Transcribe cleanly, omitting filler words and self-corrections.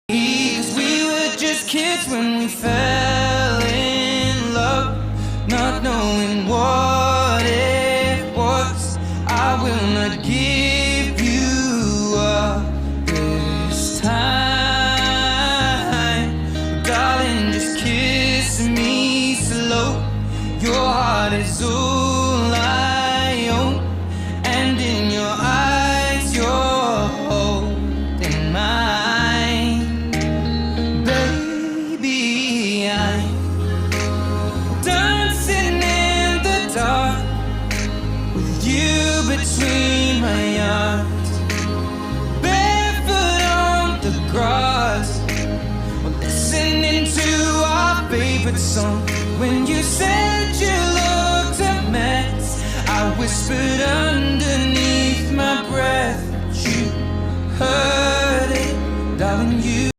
'Cause we were just kids when we fell in love, not knowing what it was. I will not give you up this time, darling, just kiss me slow. Your heart is all I own, and in your eyes you're holding mine. Baby, I'm dancing in the dark with you between my arms, barefoot on the grass, we're listening to our favorite song. When you said you looked a mess, I whispered underneath my breath, but you heard it, darling. You